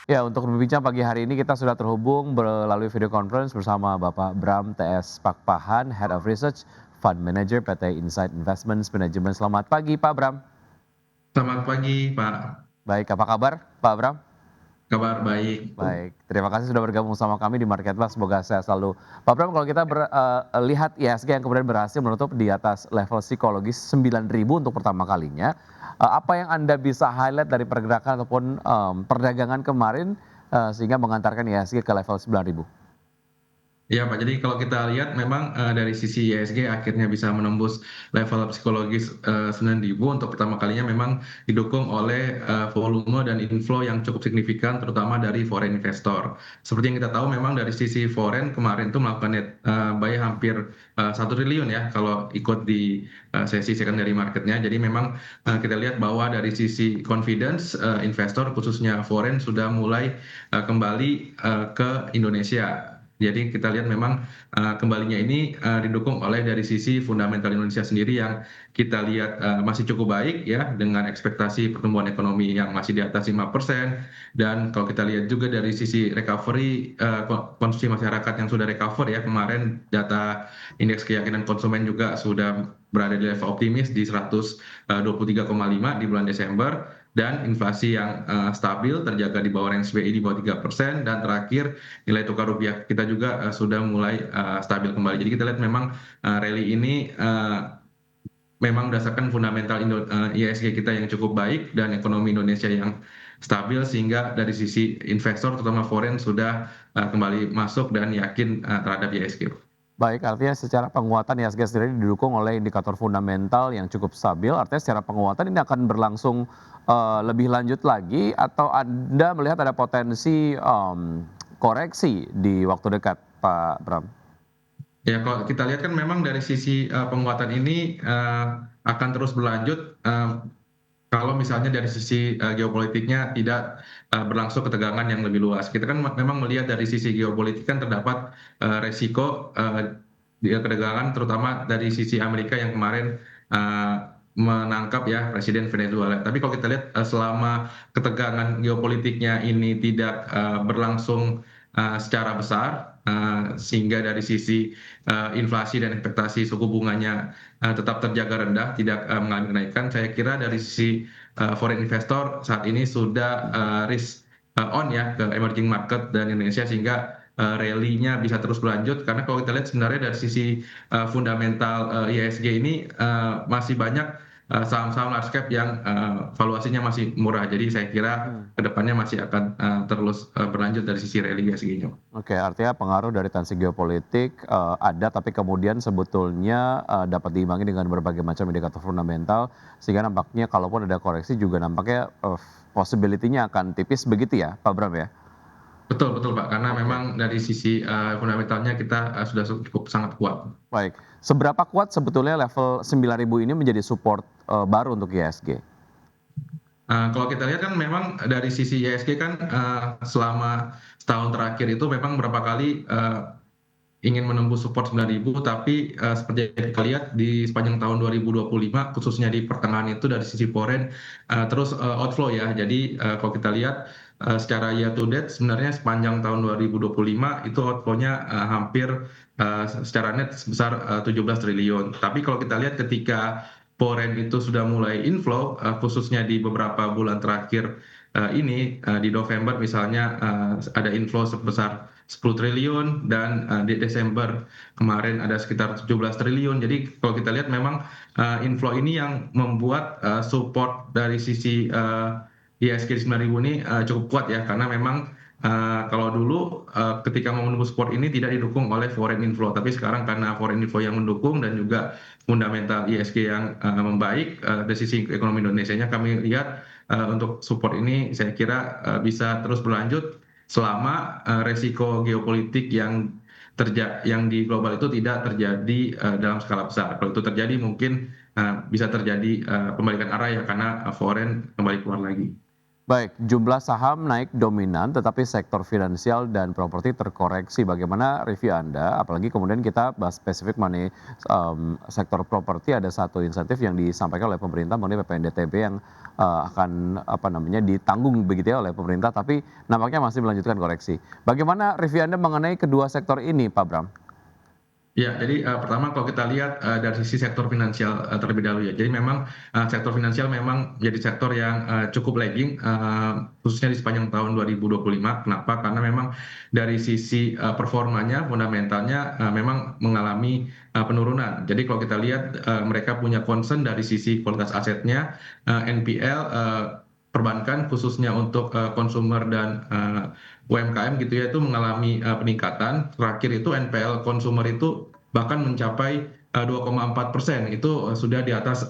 Ya, untuk berbincang pagi hari ini kita sudah terhubung melalui video conference bersama Bapak Bram TS Pakpahan, Head of Research Fund Manager PT Insight Investments Management. Selamat pagi Pak Bram. Selamat pagi, Pak. Baik, apa kabar Pak Bram? Kabar baik. Baik, terima kasih sudah bergabung sama kami di Market Plus. Semoga sehat selalu. Pak Bram, kalau kita lihat IHSG yang kemudian berhasil menutup di atas level psikologis 9.000 untuk pertama kalinya, apa yang Anda bisa highlight dari pergerakan ataupun perdagangan kemarin sehingga mengantarkan IHSG ke level 9.000? Ya, Pak, jadi kalau kita lihat memang, dari sisi IHSG akhirnya bisa menembus level psikologis, 9.000 untuk pertama kalinya memang didukung oleh, volume dan inflow yang cukup signifikan terutama dari foreign investor. Seperti yang kita tahu memang dari sisi foreign kemarin tuh melakukan net, buy hampir, 1 triliun ya kalau ikut di, sesi secondary market-nya. Jadi memang, kita lihat bahwa dari sisi confidence, investor khususnya foreign sudah mulai, kembali, ke Indonesia. Jadi kita lihat memang, kembalinya ini, didukung oleh dari sisi fundamental Indonesia sendiri yang kita lihat, masih cukup baik ya, dengan ekspektasi pertumbuhan ekonomi yang masih di atas 5%. Dan kalau kita lihat juga dari sisi recovery, konsumsi masyarakat yang sudah recover ya, kemarin data indeks keyakinan konsumen juga sudah berada di level optimis di 123,5 di bulan Desember, dan inflasi yang, stabil terjaga di bawah range BI di bawah 3%, dan terakhir nilai tukar rupiah kita juga, sudah mulai, stabil kembali. Jadi kita lihat memang, rally ini, memang berdasarkan fundamental IHSG kita yang cukup baik dan ekonomi Indonesia yang stabil, sehingga dari sisi investor terutama foreign sudah, kembali masuk dan yakin, terhadap IHSG. Baik, artinya secara penguatan IHSG sendiri didukung oleh indikator fundamental yang cukup stabil, artinya secara penguatan ini akan berlangsung lebih lanjut lagi atau Anda melihat ada potensi koreksi di waktu dekat, Pak Bram? Ya, kalau kita lihat kan memang dari sisi, penguatan ini, akan terus berlanjut, kalau misalnya dari sisi, geopolitiknya tidak, berlangsung ketegangan yang lebih luas. Kita kan memang melihat dari sisi geopolitik kan terdapat, resiko, ketegangan terutama dari sisi Amerika yang kemarin, eee, menangkap ya presiden Venezuela. Tapi kalau kita lihat, selama ketegangan geopolitiknya ini tidak, berlangsung, secara besar, sehingga dari sisi, inflasi dan ekspektasi suku bunganya tetap terjaga rendah, tidak, mengalami kenaikan. Saya kira dari sisi, foreign investor saat ini sudah, risk, on ya ke emerging market dan Indonesia, sehingga, rally-nya bisa terus berlanjut. Karena kalau kita lihat sebenarnya dari sisi, fundamental, IHSG ini, masih banyak, saham-saham large cap yang, valuasinya masih murah. Jadi saya kira Hmm. ke depannya masih akan, terus, berlanjut dari sisi rally IHSG-nya. Oke, artinya pengaruh dari tensi geopolitik ada, tapi kemudian sebetulnya dapat diimbangi dengan berbagai macam indikator fundamental, sehingga nampaknya kalaupun ada koreksi juga nampaknya possibility-nya akan tipis begitu ya, Pak Bram ya? Betul betul, Pak, karena memang Oke. dari sisi, fundamentalnya kita, sudah cukup sangat kuat. Baik, seberapa kuat sebetulnya level 9.000 ini menjadi support baru untuk IHSG? Kalau kita lihat kan memang dari sisi IHSG kan, selama setahun terakhir itu memang berapa kali, ingin menembus support 9.000, tapi, seperti yang kita lihat di sepanjang tahun 2025 khususnya di pertengahan itu dari sisi foreign, terus, outflow ya. Jadi, kalau kita lihat, secara year to date sebenarnya sepanjang tahun 2025 itu outflow-nya, hampir, secara net sebesar, 17 triliun. Tapi kalau kita lihat ketika foreign itu sudah mulai inflow, khususnya di beberapa bulan terakhir, ini, di November misalnya, ada inflow sebesar 10 triliun, dan, di Desember kemarin ada sekitar 17 triliun. Jadi kalau kita lihat memang, inflow ini yang membuat, support dari sisi, IHSG 9.000 ini, cukup kuat ya, karena memang, kalau dulu, ketika mau menembus support ini tidak didukung oleh foreign inflow, tapi sekarang karena foreign inflow yang mendukung dan juga fundamental IHSG yang, membaik, dari sisi ekonomi Indonesianya kami lihat, untuk support ini saya kira, bisa terus berlanjut selama, resiko geopolitik yang di global itu tidak terjadi, dalam skala besar. Kalau itu terjadi mungkin, bisa terjadi, pembalikan arah ya karena, foreign kembali keluar lagi. Baik, jumlah saham naik dominan, tetapi sektor finansial dan properti terkoreksi. Bagaimana review Anda? Apalagi kemudian kita bahas spesifik mengenai sektor properti, ada satu insentif yang disampaikan oleh pemerintah mengenai PPNDTB yang akan apa namanya ditanggung begitu ya oleh pemerintah, tapi nampaknya masih melanjutkan koreksi. Bagaimana review Anda mengenai kedua sektor ini, Pak Bram? Ya, jadi pertama kalau kita lihat dari sisi sektor finansial terlebih dahulu ya. Jadi memang sektor finansial memang menjadi sektor yang cukup lagging, khususnya di sepanjang tahun 2025. Kenapa? Karena memang dari sisi performanya, fundamentalnya memang mengalami penurunan. Jadi kalau kita lihat mereka punya concern dari sisi kualitas asetnya, NPL perbankan khususnya untuk konsumer dan UMKM gitu ya itu mengalami peningkatan. Terakhir itu NPL konsumer itu bahkan mencapai 2,4%, itu sudah di atas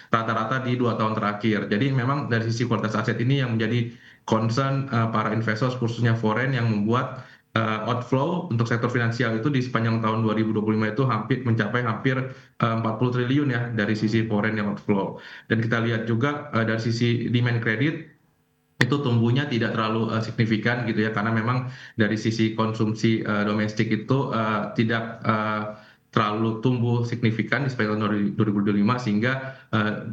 rata-rata di 2 tahun terakhir. Jadi memang dari sisi kualitas aset ini yang menjadi concern para investor khususnya foreign yang membuat outflow untuk sektor finansial itu di sepanjang tahun 2025 itu mencapai hampir 40 triliun ya dari sisi foreign yang outflow. Dan kita lihat juga dari sisi demand kredit itu tumbuhnya tidak terlalu signifikan gitu ya karena memang dari sisi konsumsi domestik itu tidak terlalu tumbuh signifikan di sepanjang tahun 2025 sehingga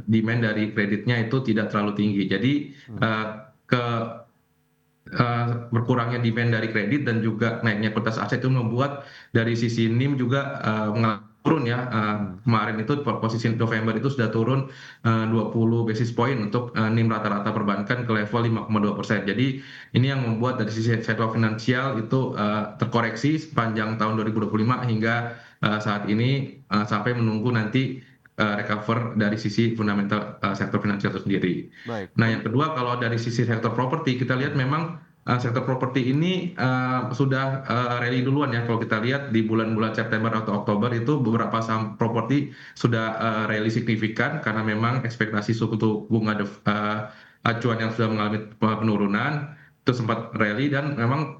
demand dari kreditnya itu tidak terlalu tinggi. Jadi ke berkurangnya demand dari kredit dan juga naiknya kualitas aset itu membuat dari sisi NIM juga mengalami turun ya. Kemarin itu posisi November itu sudah turun 20 basis point untuk NIM rata-rata perbankan ke level 5,2%. Jadi ini yang membuat dari sisi sektor finansial itu terkoreksi sepanjang tahun 2025 hingga saat ini sampai menunggu nanti recover dari sisi fundamental sektor finansial itu sendiri. Baik. Nah, yang kedua kalau dari sisi sektor properti kita lihat memang sektor properti ini sudah rally duluan ya kalau kita lihat di bulan-bulan September atau Oktober itu beberapa saham properti sudah rally signifikan karena memang ekspektasi suku bunga acuan yang sudah mengalami penurunan itu sempat rally dan memang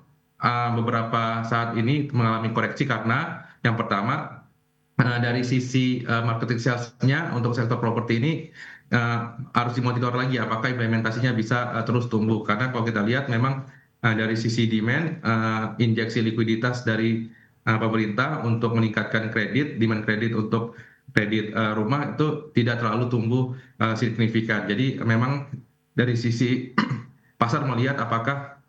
beberapa saat ini mengalami koreksi karena yang pertama dari sisi marketing sales-nya untuk sektor properti ini harus dimonitor lagi apakah implementasinya bisa terus tumbuh karena kalau kita lihat memang dari sisi demand injeksi likuiditas dari pemerintah untuk meningkatkan kredit demand kredit untuk kredit rumah itu tidak terlalu tumbuh signifikan. Jadi memang dari sisi pasar melihat apakah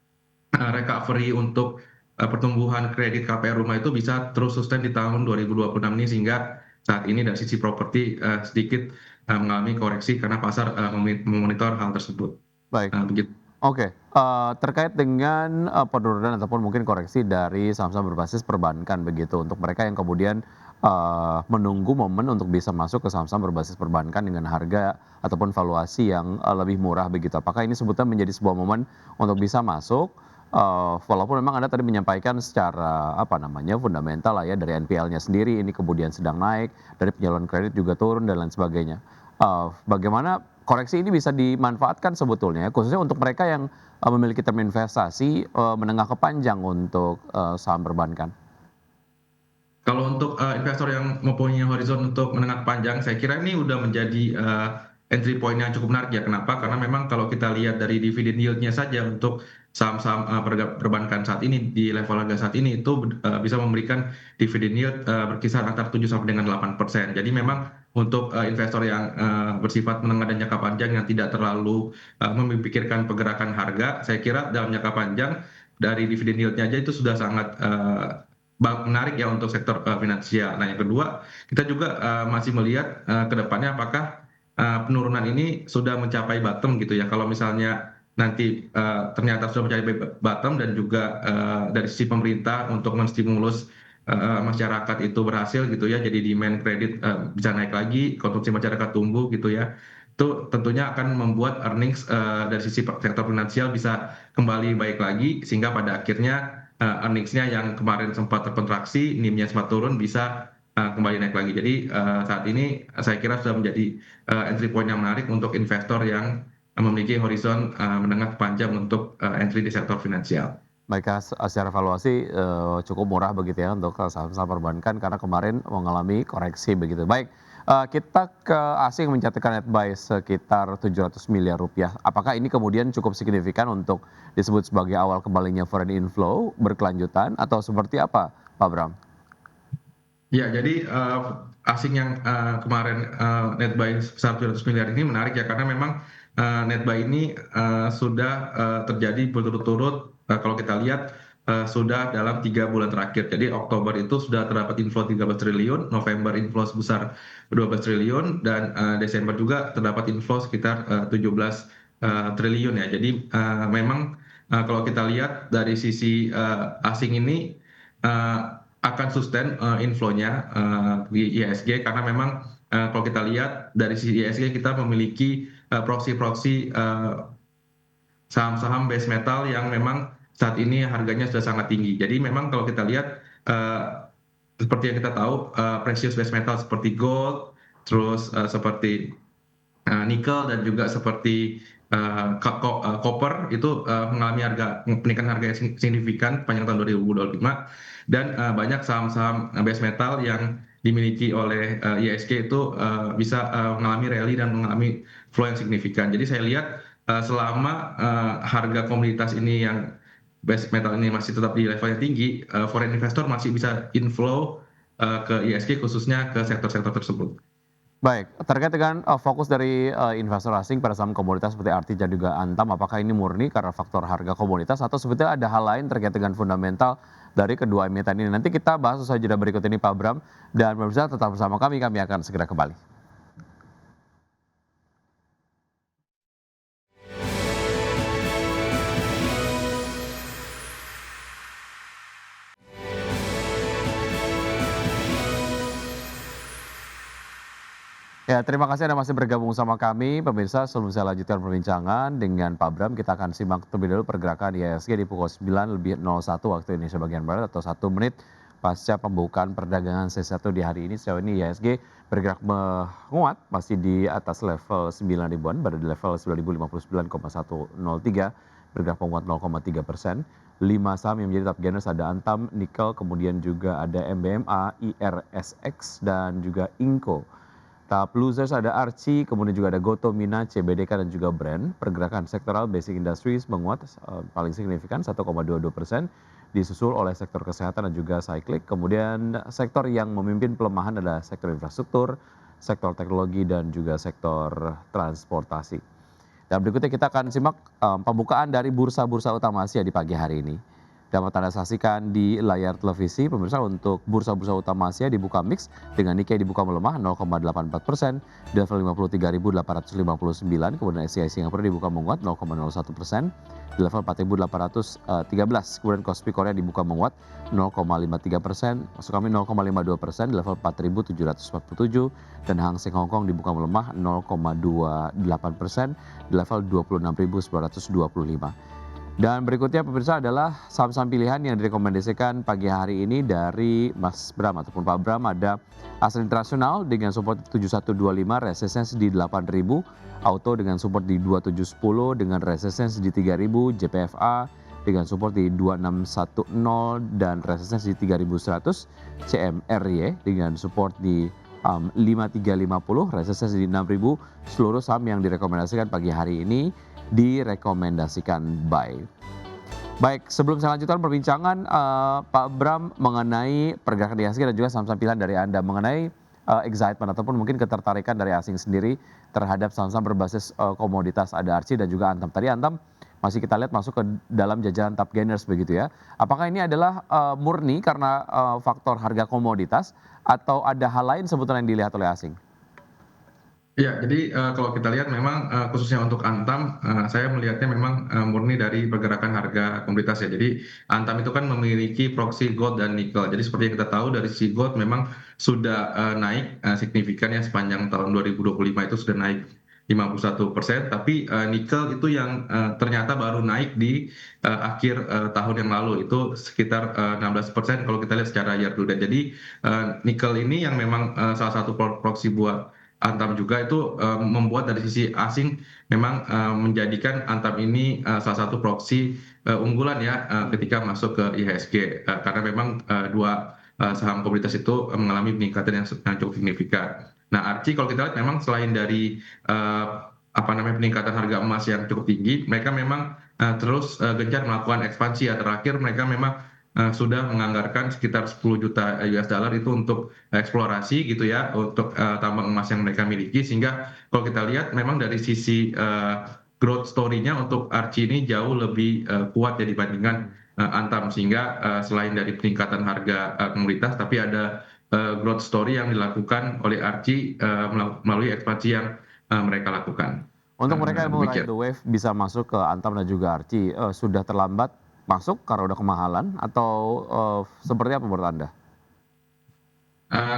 recovery untuk pertumbuhan kredit KPR rumah itu bisa terus sustain di tahun 2026 ini sehingga saat ini dari sisi properti sedikit mengalami koreksi karena pasar memonitor hal tersebut. Baik. Begitu. Oke, terkait dengan penurunan ataupun mungkin koreksi dari saham-saham berbasis perbankan begitu, untuk mereka yang kemudian menunggu momen untuk bisa masuk ke saham-saham berbasis perbankan dengan harga ataupun valuasi yang lebih murah begitu. Apakah ini sebetulnya menjadi sebuah momen untuk bisa masuk, walaupun memang Anda tadi menyampaikan secara apa namanya, fundamental lah ya dari NPL-nya sendiri ini kemudian sedang naik, dari penyaluran kredit juga turun dan lain sebagainya. Bagaimana koreksi ini bisa dimanfaatkan sebetulnya, khususnya untuk mereka yang memiliki term investasi menengah ke panjang untuk saham perbankan? Kalau untuk investor yang mempunyai horizon untuk menengah panjang, saya kira ini udah menjadi entry point yang cukup menarik ya. Kenapa? Karena memang kalau kita lihat dari dividen yield-nya saja untuk saham-saham perbankan saat ini di level harga saat ini itu bisa memberikan dividen yield berkisar antara 7 sampai dengan 8%. Jadi memang untuk investor yang bersifat menengah dan jangka panjang yang tidak terlalu memikirkan pergerakan harga, saya kira dalam jangka panjang dari dividen yield-nya aja itu sudah sangat menarik ya untuk sektor finansial. Nah, yang kedua, kita juga masih melihat ke depannya apakah penurunan ini sudah mencapai bottom gitu ya. Kalau misalnya nanti ternyata sudah mencapai bottom dan juga dari sisi pemerintah untuk menstimulus masyarakat itu berhasil gitu ya, jadi demand kredit bisa naik lagi, konsumsi masyarakat tumbuh gitu ya. Itu tentunya akan membuat earnings dari sisi sektor finansial bisa kembali baik lagi sehingga pada akhirnya earnings-nya yang kemarin sempat terkontraksi, NIM-nya sempat turun bisa kembali naik lagi. Jadi saat ini saya kira sudah menjadi entry point yang menarik untuk investor yang memiliki horizon menengah panjang untuk entry di sektor finansial. Baik, secara valuasi cukup murah begitu ya untuk saham-saham perbankan karena kemarin mengalami koreksi begitu. Baik, Kita ke asing mencatatkan netbuy sekitar 700 miliar rupiah. Apakah ini kemudian cukup signifikan untuk disebut sebagai awal kembalinya foreign inflow berkelanjutan atau seperti apa, Pak Bram? Ya, jadi asing yang kemarin netbuy sebesar 700 miliar ini menarik ya, karena memang netbuy ini sudah terjadi berturut-turut, kalau kita lihat sudah dalam 3 bulan terakhir. Jadi Oktober itu sudah terdapat inflow 13 triliun, November inflow sebesar 12 triliun, dan Desember juga terdapat inflow sekitar 17 triliun ya. Jadi memang kalau kita lihat dari sisi asing ini akan sustain inflow-nya di IHSG, karena memang kalau kita lihat dari sisi IHSG kita memiliki proksi-proksi saham-saham base metal yang memang saat ini harganya sudah sangat tinggi. Jadi memang kalau kita lihat seperti yang kita tahu, precious base metal seperti gold, terus seperti nikel, dan juga seperti copper itu mengalami peningkatan harga yang signifikan panjang tahun 2025, dan banyak saham-saham base metal yang dimiliki oleh IHSG itu bisa mengalami rally dan mengalami flow yang signifikan. Jadi saya lihat selama harga komoditas ini yang base metal ini masih tetap di level yang tinggi, foreign investor masih bisa inflow ke IHSG, khususnya ke sektor-sektor tersebut. Baik, terkait dengan fokus dari investor asing pada saham komoditas seperti Arti dan juga Antam, apakah ini murni karena faktor harga komoditas atau sebetulnya ada hal lain terkait dengan fundamental dari kedua emiten ini? Nanti kita bahas usai jeda berikut ini, Pak Bram, dan pemirsa tetap bersama kami akan segera kembali. Ya, terima kasih Anda masih bergabung sama kami. Pemirsa, sebelum saya lanjutkan perbincangan dengan Pak Bram, kita akan simak terlebih dahulu pergerakan IHSG di pukul 9:01 waktu Indonesia bagian Barat atau 1 menit pasca pembukaan perdagangan sesi 1 di hari ini. Sejauh ini IHSG bergerak menguat, masih di atas level 9 ribuan, berada di level 9.059,103, bergerak menguat 0,3%. 5 saham yang menjadi top gainers ada Antam, Nikel, kemudian juga ada MBMA, IRSX, dan juga Inco. Tahap losers ada Archie, kemudian juga ada Goto, Mina, CBDK, dan juga Brand. Pergerakan sektoral Basic Industries menguat paling signifikan 1,22%, disusul oleh sektor kesehatan dan juga cyclic. Kemudian sektor yang memimpin pelemahan adalah sektor infrastruktur, sektor teknologi, dan juga sektor transportasi. Dan berikutnya kita akan simak pembukaan dari bursa-bursa utama Asia di pagi hari ini. Dapat Anda saksikan di layar televisi, pemirsa, untuk bursa-bursa utama Asia dibuka mix dengan Nikkei dibuka melemah 0,84%, di level 53.859, kemudian SCI Singapura dibuka menguat 0,01%, di level 4.813, kemudian Kospi Korea dibuka menguat 0,53%, maksud kami 0,52%, di level 4.747, dan Hang Seng Hong Kong dibuka melemah 0,28%, di level 26.925. Dan berikutnya pemirsa adalah saham-saham pilihan yang direkomendasikan pagi hari ini dari Mas Bram ataupun Pak Bram. Ada Astra Internasional dengan support 7125, resistance di 8000, Auto dengan support di 2710 dengan resistance di 3000, JPFA dengan support di 2610 dan resistance di 3100, CMRY dengan support di 5350, resistance di 6000. Seluruh saham yang direkomendasikan pagi hari ini direkomendasikan buy. Baik, sebelum saya lanjutkan perbincangan Pak Bram mengenai pergerakan IHSG dan juga saham-saham pilihan dari Anda mengenai excitement ataupun mungkin ketertarikan dari asing sendiri terhadap saham-saham berbasis komoditas, ada Archie dan juga Antam. Tadi Antam masih kita lihat masuk ke dalam jajaran top gainers begitu ya. Apakah ini adalah murni karena faktor harga komoditas atau ada hal lain sebetulnya yang dilihat oleh asing? Ya, jadi kalau kita lihat memang khususnya untuk Antam, saya melihatnya memang murni dari pergerakan harga komoditas ya. Jadi Antam itu kan memiliki proxy gold dan nikel. Jadi seperti yang kita tahu dari sisi gold memang sudah naik signifikan ya, sepanjang tahun 2025 itu sudah naik 51%, tapi nikel itu yang ternyata baru naik di akhir tahun yang lalu, itu sekitar 16% kalau kita lihat secara year to date. Jadi nikel ini yang memang salah satu proxy buat Antam juga, itu membuat dari sisi asing memang menjadikan Antam ini salah satu proksi unggulan ya ketika masuk ke IHSG, karena memang dua saham komoditas itu mengalami peningkatan yang cukup signifikan. Nah, Archie kalau kita lihat memang selain dari apa namanya peningkatan harga emas yang cukup tinggi, mereka memang terus gencar melakukan ekspansi ya. Terakhir mereka memang sudah menganggarkan sekitar 10 juta US dollar itu untuk eksplorasi gitu ya, untuk tambang emas yang mereka miliki. Sehingga kalau kita lihat memang dari sisi growth story-nya untuk Archie ini jauh lebih kuat ya dibandingkan Antam. Sehingga selain dari peningkatan harga komoditas, tapi ada growth story yang dilakukan oleh Archie melalui ekspansi yang mereka lakukan. Untuk mereka yang mau ride Demikian. the wave bisa masuk ke Antam dan juga Archie, sudah terlambat masuk karena udah kemahalan atau seperti apa menurut Anda?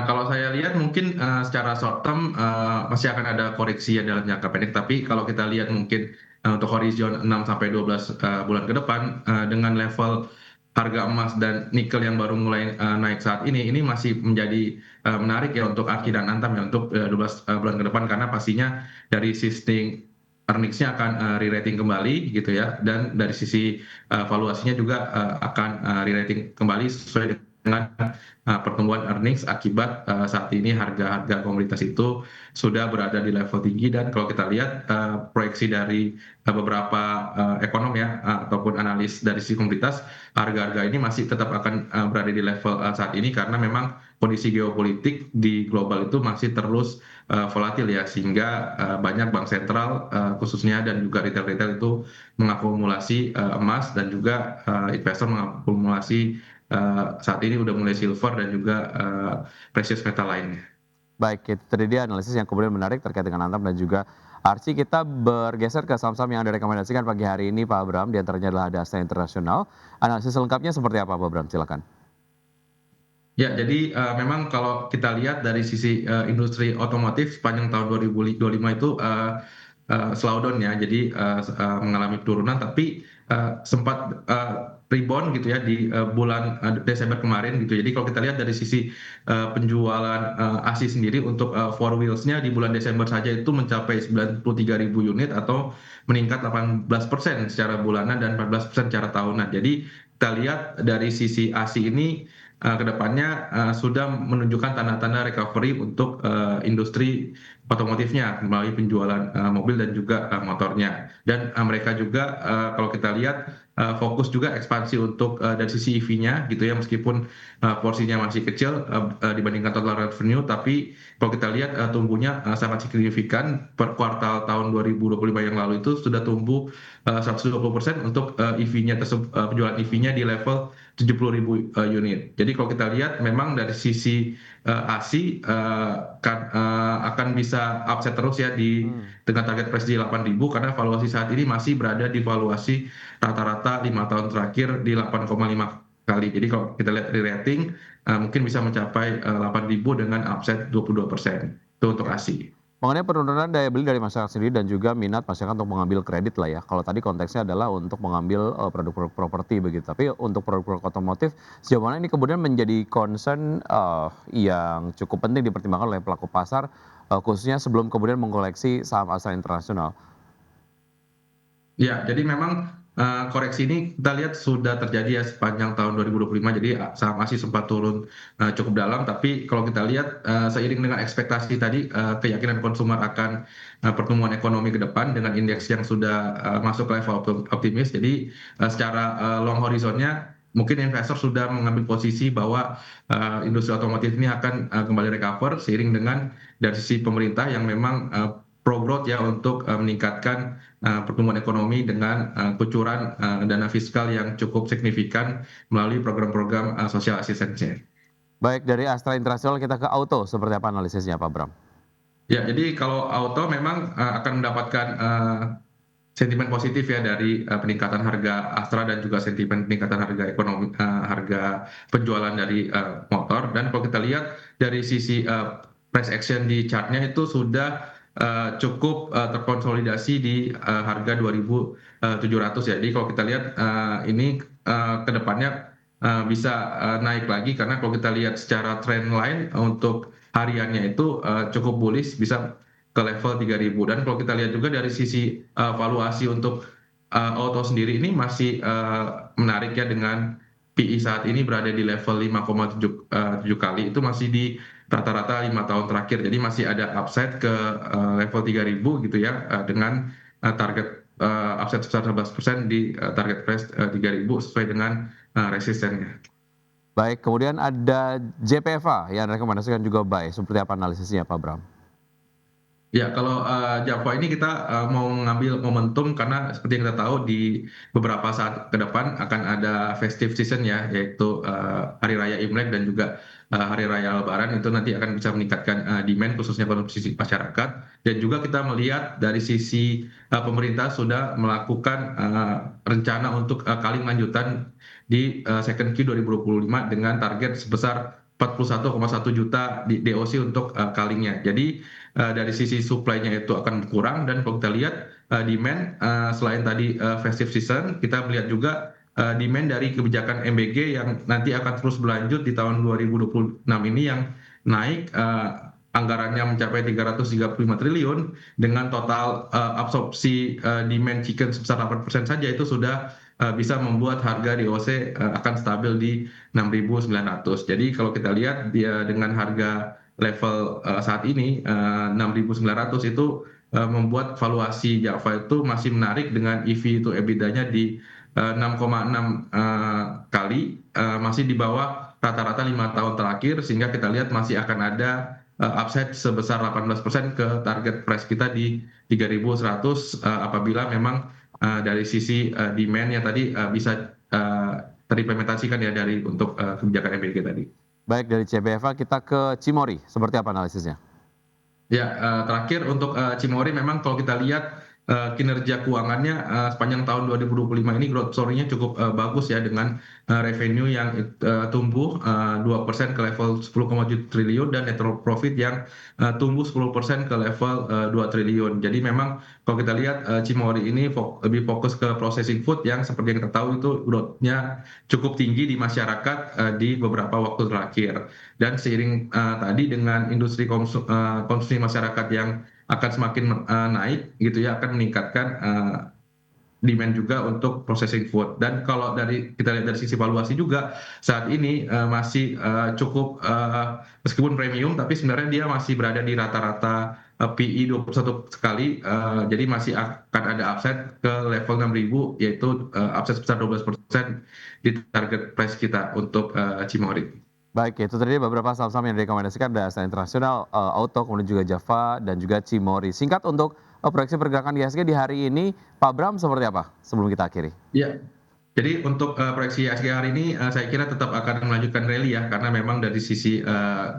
Kalau saya lihat mungkin secara short term masih akan ada koreksi ya dalam jangka pendek. Tapi kalau kita lihat mungkin untuk horizon 6 sampai 12 bulan ke depan dengan level harga emas dan nikel yang baru mulai naik saat ini masih menjadi menarik ya untuk Arki dan Antam ya untuk 12 bulan ke depan, karena pastinya dari sisi earnings-nya akan re-rating kembali gitu ya, dan dari sisi valuasinya juga akan re-rating kembali sesuai dengan pertumbuhan earnings akibat saat ini harga-harga komoditas itu sudah berada di level tinggi. Dan kalau kita lihat proyeksi dari beberapa ekonom ya ataupun analis dari sisi komoditas, harga-harga ini masih tetap akan berada di level saat ini karena memang kondisi geopolitik di global itu masih terus volatil ya, sehingga banyak bank sentral khususnya dan juga retail-retail itu mengakumulasi emas, dan juga investor mengakumulasi saat ini udah mulai silver dan juga precious metal lainnya. Baik, itu tadi dia analisis yang kemudian menarik terkait dengan Antam dan juga Archie. Kita bergeser ke saham-saham yang Anda rekomendasikan pagi hari ini, Pak Abraham. Di antaranya adalah ada Astra Internasional. Analisis lengkapnya seperti apa, Pak Abraham? Silakan. Ya, jadi memang kalau kita lihat dari sisi industri otomotif sepanjang tahun 2025 itu slowdown ya, jadi mengalami penurunan, tapi sempat rebound gitu ya di bulan Desember kemarin gitu. Jadi kalau kita lihat dari sisi penjualan ASI sendiri untuk four wheels-nya di bulan Desember saja itu mencapai 93.000 unit atau meningkat 18% secara bulanan dan 14% secara tahunan. Jadi kita lihat dari sisi ASI ini kedepannya sudah menunjukkan tanda-tanda recovery untuk industri otomotifnya melalui penjualan mobil dan juga motornya. Dan mereka juga kalau kita lihat fokus juga ekspansi untuk dari sisi EV-nya gitu ya, meskipun porsinya masih kecil dibandingkan total revenue, tapi kalau kita lihat tumbuhnya sangat signifikan per kuartal tahun 2025 yang lalu itu sudah tumbuh 120% untuk EV-nya penjualan EV-nya di level 70.000 unit. Jadi kalau kita lihat memang dari sisi ASI akan bisa upset terus ya dengan target price di 8.000, karena valuasi saat ini masih berada di valuasi rata-rata 5 tahun terakhir di 8,5 kali. Jadi kalau kita lihat di rating mungkin bisa mencapai 8.000 dengan upside 22%. Itu untuk ASI. Mengenai penurunan daya beli dari masyarakat sendiri dan juga minat masyarakat untuk mengambil kredit lah ya. Kalau tadi konteksnya adalah untuk mengambil produk-produk properti begitu. Tapi untuk produk-produk otomotif, sejauh mana ini kemudian menjadi concern yang cukup penting dipertimbangkan oleh pelaku pasar, khususnya sebelum kemudian mengkoleksi saham Astra Internasional. Ya, jadi memang koreksi ini kita lihat sudah terjadi ya sepanjang tahun 2025. Jadi saham ASI sempat turun cukup dalam, tapi kalau kita lihat seiring dengan ekspektasi tadi keyakinan konsumer akan pertumbuhan ekonomi ke depan dengan indeks yang sudah masuk level optimis. Jadi secara long horizonnya mungkin investor sudah mengambil posisi bahwa industri otomotif ini akan kembali recover seiring dengan dari sisi pemerintah yang memang pro growth ya untuk meningkatkan pertumbuhan ekonomi dengan kucuran dana fiskal yang cukup signifikan melalui program-program social assistance-nya. Baik, dari Astra Internasional kita ke auto, seperti apa analisisnya Pak Bram? Ya, jadi kalau auto memang akan mendapatkan sentimen positif ya dari peningkatan harga Astra dan juga sentimen peningkatan harga ekonomi, harga penjualan dari motor. Dan kalau kita lihat dari sisi price action di chartnya itu sudah cukup terkonsolidasi di harga 2.700 ya. Jadi kalau kita lihat ini ke depannya bisa naik lagi, karena kalau kita lihat secara trend line untuk hariannya itu cukup bullish, bisa ke level 3.000. Dan kalau kita lihat juga dari sisi valuasi untuk auto sendiri ini masih menarik ya, dengan PI saat ini berada di level 5,7 kali, itu masih di rata-rata 5 tahun terakhir. Jadi masih ada upside ke level 3.000 gitu ya, dengan target upside sebesar 11% di target price 3.000 sesuai dengan resistennya. Baik, kemudian ada JPFA yang rekomendasikan juga buy. Seperti apa analisisnya Pak Bram? Ya, kalau Java ini kita mau mengambil momentum karena seperti yang kita tahu di beberapa saat ke depan akan ada festive season ya, yaitu Hari Raya Imlek dan juga Hari Raya Lebaran itu nanti akan bisa meningkatkan demand khususnya konsumsi masyarakat. Dan juga kita melihat dari sisi pemerintah sudah melakukan rencana untuk kali lanjutan di second Q 2025 dengan target sebesar 41,1 juta di DOC untuk kalinya. Jadi dari sisi supply-nya itu akan berkurang dan kalau kita lihat demand selain tadi festive season, kita melihat juga demand dari kebijakan MBG yang nanti akan terus berlanjut di tahun 2026 ini yang naik anggarannya mencapai 335 triliun dengan total absorpsi demand chicken sebesar 8% saja itu sudah bisa membuat harga DOC akan stabil di 6.900. Jadi kalau kita lihat dia dengan harga level saat ini 6.900 itu membuat valuasi Java itu masih menarik dengan EV itu EBITDA-nya di 6,6 kali, masih di bawah rata-rata 5 tahun terakhir, sehingga kita lihat masih akan ada upside sebesar 18% ke target price kita di 3.100 apabila memang dari sisi demand yang tadi bisa terimplementasikan ya dari untuk kebijakan MBG tadi. Baik, dari CBFA kita ke Cimori. Seperti apa analisisnya? Ya, terakhir untuk Cimori memang kalau kita lihat kinerja keuangannya sepanjang tahun 2025 ini growth story-nya cukup bagus ya dengan revenue yang tumbuh 2% ke level 10,7 triliun dan net profit yang tumbuh 10% ke level 2 triliun. Jadi memang kalau kita lihat Cimori ini lebih fokus ke processing food yang seperti yang kita tahu itu growth-nya cukup tinggi di masyarakat di beberapa waktu terakhir. Dan seiring tadi dengan industri konsumsi masyarakat yang akan semakin naik gitu ya, akan meningkatkan demand juga untuk processing food. Dan kalau kita lihat dari sisi valuasi juga saat ini masih cukup meskipun premium tapi sebenarnya dia masih berada di rata-rata PE 21 kali, jadi masih akan ada upside ke level 6.000 yaitu upside sebesar 12% di target price kita untuk Cimori. Baik, itu tadi beberapa saham-saham yang direkomendasikan ada Astra International, Auto, kemudian juga Java, dan juga Cimori. Singkat untuk proyeksi pergerakan IHSG di hari ini, Pak Bram seperti apa sebelum kita akhiri? Ya, jadi untuk proyeksi IHSG hari ini saya kira tetap akan melanjutkan rally ya karena memang dari sisi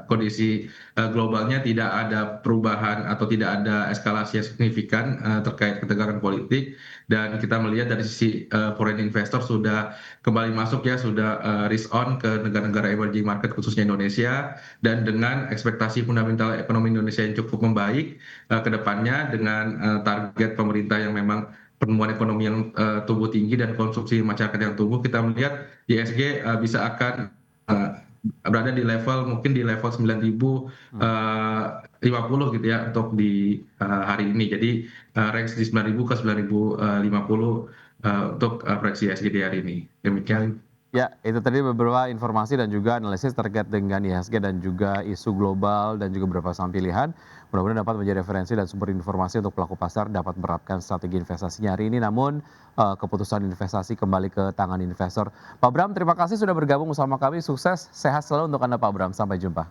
kondisi globalnya tidak ada perubahan atau tidak ada eskalasi yang signifikan terkait ketegangan politik dan kita melihat dari sisi foreign investor sudah kembali masuk ya sudah risk on ke negara-negara emerging market khususnya Indonesia dan dengan ekspektasi fundamental ekonomi Indonesia yang cukup membaik ke depannya dengan target pemerintah yang memang pertumbuhan ekonomi yang tumbuh tinggi dan konsumsi masyarakat yang tumbuh, kita melihat ISG bisa akan berada di level mungkin di level 9.050 gitu ya untuk di hari ini. Jadi range di 9.000 ke 9.050 untuk proyeksi ISG di hari ini. Demikian. Ya, itu tadi beberapa informasi dan juga analisis terkait dengan IHSG dan juga isu global dan juga beberapa saham pilihan. Mudah-mudahan dapat menjadi referensi dan sumber informasi untuk pelaku pasar dapat menerapkan strategi investasinya hari ini. Namun keputusan investasi kembali ke tangan investor. Pak Bram, terima kasih sudah bergabung bersama kami. Sukses, sehat selalu untuk Anda Pak Bram. Sampai jumpa.